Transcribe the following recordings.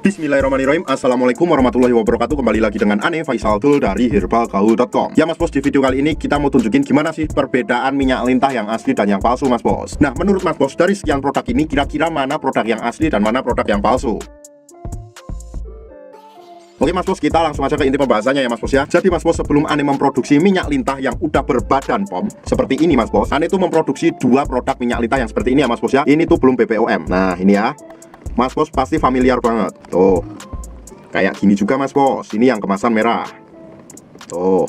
Bismillahirrahmanirrahim. Assalamualaikum warahmatullahi wabarakatuh. Kembali lagi dengan Ane Faisal Tul dari herbalgaul.com. Ya Mas Bos, di video kali ini kita mau tunjukin gimana sih perbedaan minyak lintah yang asli dan yang palsu Mas Bos. Nah, menurut Mas Bos, dari sekian produk ini kira-kira mana produk yang asli dan mana produk yang palsu? Oke Mas Bos, kita langsung aja ke inti pembahasannya ya Mas Bos ya. Jadi Mas Bos, sebelum Ane memproduksi minyak lintah yang udah berbadan POM seperti ini Mas Bos, Ane tuh memproduksi dua produk minyak lintah yang seperti ini ya Mas Bos ya. Ini tuh belum BPOM. Nah ini ya Mas Bos, pasti familiar banget. Tuh, kayak gini juga Mas Bos. Ini yang kemasan merah. Tuh.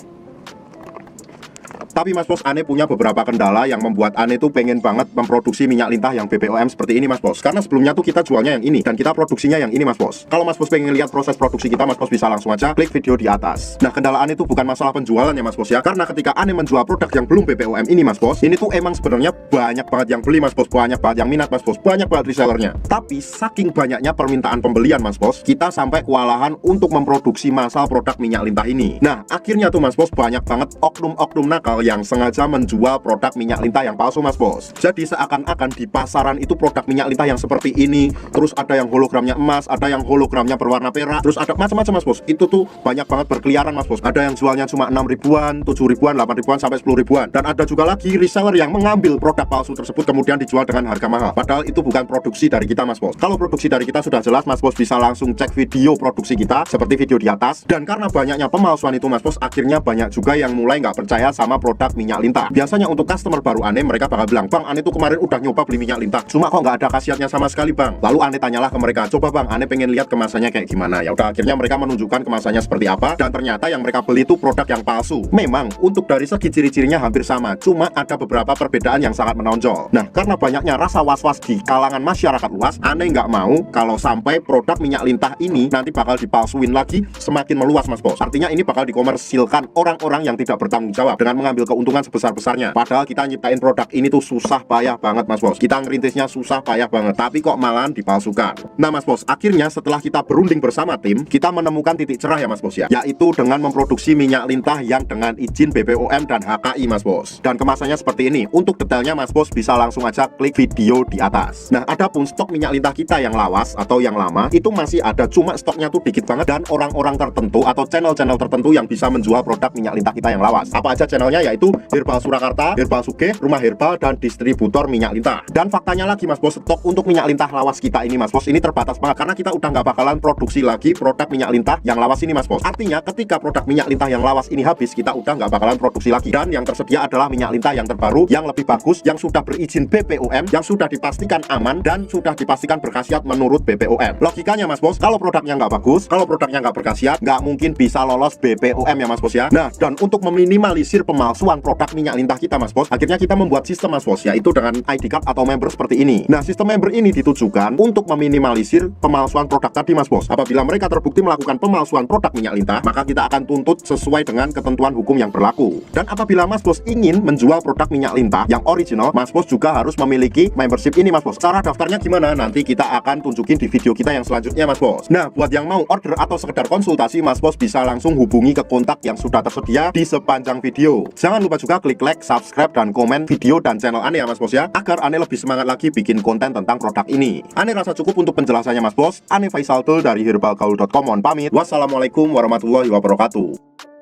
Tapi Mas Bos, Ane punya beberapa kendala yang membuat Ane tuh pengen banget memproduksi minyak lintah yang BPOM seperti ini Mas Bos. Karena sebelumnya tuh kita jualnya yang ini dan kita produksinya yang ini Mas Bos. Kalau Mas Bos pengen lihat proses produksi kita, Mas Bos bisa langsung aja klik video di atas. Nah, kendala Ane tuh bukan masalah penjualan ya Mas Bos ya. Karena ketika Ane menjual produk yang belum BPOM ini Mas Bos, ini tuh emang sebenarnya banyak banget yang beli Mas Bos, banyak banget yang minat Mas Bos, banyak banget resellernya. Tapi saking banyaknya permintaan pembelian Mas Bos, kita sampai kewalahan untuk memproduksi massal produk minyak lintah ini. Nah, akhirnya tuh Mas Bos, banyak banget oknum-oknum nakal yang sengaja menjual produk minyak lintah yang palsu Mas Bos. Jadi seakan-akan di pasaran itu produk minyak lintah yang seperti ini, terus ada yang hologramnya emas, ada yang hologramnya berwarna perak, terus ada macam-macam Mas Bos. Itu tuh banyak banget berkeliaran Mas Bos. Ada yang jualnya cuma 6 ribuan, 7 ribuan, 8 ribuan sampai 10 ribuan. Dan ada juga lagi reseller yang mengambil produk palsu tersebut kemudian dijual dengan harga mahal. Padahal itu bukan produksi dari kita Mas Bos. Kalau produksi dari kita sudah jelas Mas Bos, bisa langsung cek video produksi kita seperti video di atas. Dan karena banyaknya pemalsuan itu Mas Bos, akhirnya banyak juga yang mulai nggak percaya sama produk minyak lintah. Biasanya untuk customer baru Ane, mereka bakal bilang, "Bang, Ane tuh kemarin udah nyoba beli minyak lintah, cuma kok nggak ada khasiatnya sama sekali Bang." Lalu Ane tanyalah ke mereka, "Coba Bang, Ane pengen lihat kemasannya kayak gimana." Ya udah, akhirnya mereka menunjukkan kemasannya seperti apa, dan ternyata yang mereka beli itu produk yang palsu. Memang untuk dari segi ciri-cirinya hampir sama, cuma ada beberapa perbedaan yang sangat menonjol. Nah, karena banyaknya rasa was-was di kalangan masyarakat luas, Ane nggak mau kalau sampai produk minyak lintah ini nanti bakal dipalsuin lagi semakin meluas Mas Bos. Artinya ini bakal dikomersilkan orang-orang yang tidak bertanggung jawab dengan mengambil keuntungan sebesar-besarnya. Padahal kita nyiptain produk ini tuh susah payah banget Mas Bos. Kita ngerintisnya susah payah banget, tapi kok malahan dipalsukan. Nah Mas Bos, akhirnya setelah kita berunding bersama tim, kita menemukan titik cerah ya Mas Bos ya, yaitu dengan memproduksi minyak lintah yang dengan izin BPOM dan HKI Mas Bos. Dan kemasannya seperti ini. Untuk detailnya Mas Bos bisa langsung aja klik video di atas. Nah, adapun stok minyak lintah kita yang lawas atau yang lama itu masih ada, cuma stoknya tuh dikit banget dan orang-orang tertentu atau channel-channel tertentu yang bisa menjual produk minyak lintah kita yang lawas. Apa aja channelnya? Yaitu Herbal Surakarta, Herbal Sugih, Rumah Herbal, dan distributor minyak lintah. Dan faktanya lagi Mas Bos, stok untuk minyak lintah lawas kita ini Mas Bos, ini terbatas banget karena kita udah nggak bakalan produksi lagi produk minyak lintah yang lawas ini Mas Bos. Artinya ketika produk minyak lintah yang lawas ini habis, kita udah nggak bakalan produksi lagi. Dan yang tersedia adalah minyak lintah yang terbaru, yang lebih bagus, yang sudah berizin BPOM, yang sudah dipastikan aman dan sudah dipastikan berkhasiat menurut BPOM. Logikanya Mas Bos, kalau produknya nggak bagus, kalau produknya nggak berkhasiat, nggak mungkin bisa lolos BPOM ya Mas Bos ya. Nah, dan untuk meminimalisir pemalsuan produk minyak lintah kita Mas Bos, akhirnya kita membuat sistem Mas Bos, yaitu dengan ID card atau member seperti ini. Nah, sistem member ini ditujukan untuk meminimalisir pemalsuan produk tadi Mas Bos. Apabila mereka terbukti melakukan pemalsuan produk minyak lintah, maka kita akan tuntut sesuai dengan ketentuan hukum yang berlaku. Dan apabila Mas Bos ingin menjual produk minyak lintah yang original, Mas Bos juga harus memiliki membership ini Mas Bos. Cara daftarnya gimana? Nanti kita akan tunjukin di video kita yang selanjutnya Mas Bos. Nah, buat yang mau order atau sekedar konsultasi, Mas Bos bisa langsung hubungi ke kontak yang sudah tersedia di sepanjang video. Jangan lupa juga klik like, subscribe, dan komen video dan channel Ane ya Mas Bos ya, agar Ane lebih semangat lagi bikin konten tentang produk ini. Ane rasa cukup untuk penjelasannya Mas Bos. Ane Faisal Tul dari herbalgaul.com mohon pamit. Wassalamualaikum warahmatullahi wabarakatuh.